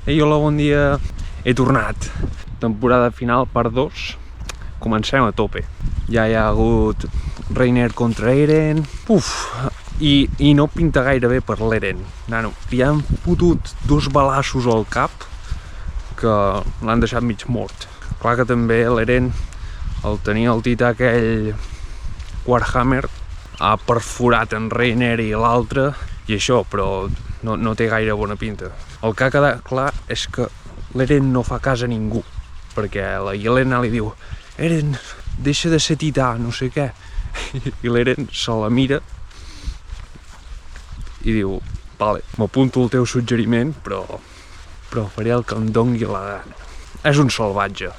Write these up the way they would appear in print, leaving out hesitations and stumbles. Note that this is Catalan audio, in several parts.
Ei, hola, bon dia. He tornat. Temporada final, part 2. Comencem a tope. Ja hi ha hagut Reiner contra Eren. I no pinta gaire bé per l'Eren. Nano, li han fotut dos balassos al cap que l'han deixat mig mort. Clar que també l'Eren, al tenir el tità aquell Warhammer, ha perforat en Reiner i l'altre, i això, però no té gaire bona pinta. El que ha quedat clar és que l'Eren no fa cas a ningú, perquè la Yelena li diu Eren, deixa de ser tità, no sé què, i l'Eren se la mira i diu vale, m'apunto el teu suggeriment, però faré el que em dongui la gana. És un salvatge,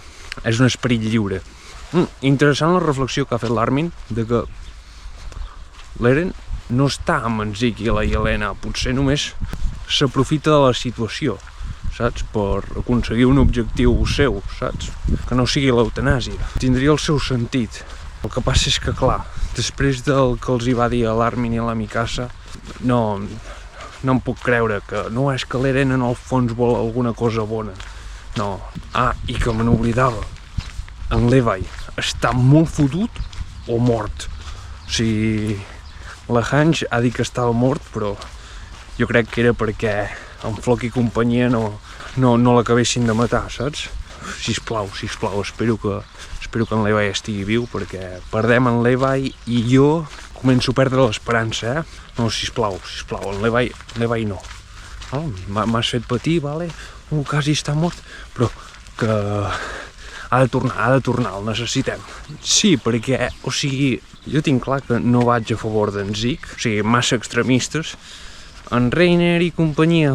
és un esperit lliure. Interessant la reflexió que ha fet l'Armin de que l'Eren no està amb en Zeke i la Yelena, potser només s'aprofita de la situació, saps? Per aconseguir un objectiu seu, saps? Que no sigui l'eutanàsia. Tindria el seu sentit. El que passa és que, clar, després del que els hi va dir a l'Armin i a la Mikasa, no em puc creure que no és que l'Eren en el fons vol alguna cosa bona. No. I que me n'oblidava. En Levi està molt fotut o mort. O sigui, la Hange ha dit que estava mort, però jo crec que era perquè en Floki i companyia no l'acabessin de matar, saps? Sisplau, espero que en Levi estigui viu, perquè perdem en Levi i jo començo a perdre l'esperança, No, sisplau, en Levi no. M'has fet patir, vale? Quasi està mort, però que ha de tornar, el necessitem. Sí, perquè, o sigui, jo tinc clar que no vaig a favor d'en Zeke, o sigui, massa extremistes. En Reiner i companyia,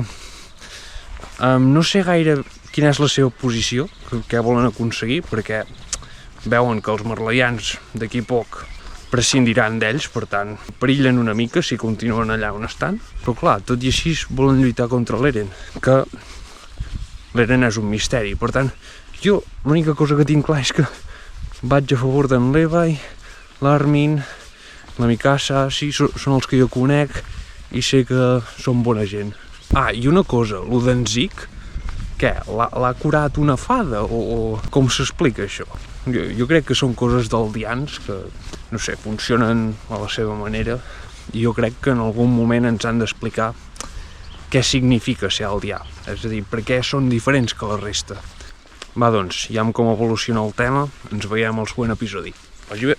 no sé gaire quina és la seva posició, què volen aconseguir, perquè veuen que els marleians d'aquí poc prescindiran d'ells, per tant, perillen una mica si continuen allà on estan. Però clar, tot i així volen lluitar contra l'Eren, que l'Eren és un misteri. Per tant, jo l'única cosa que tinc clar és que vaig a favor d'en Levi, l'Armin, la Mikasa, sí, són els que jo conec, i sé que són bona gent. I una cosa, lo d'en Zeke, què, l'ha curat una fada, o com s'explica això? Jo crec que són coses d'aldians que, no sé, funcionen a la seva manera, i jo crec que en algun moment ens han d'explicar què significa ser aldià, és a dir, per què són diferents que la resta. Va, doncs, ja com evoluciona el tema, ens veiem al següent episodi. Vagi bé!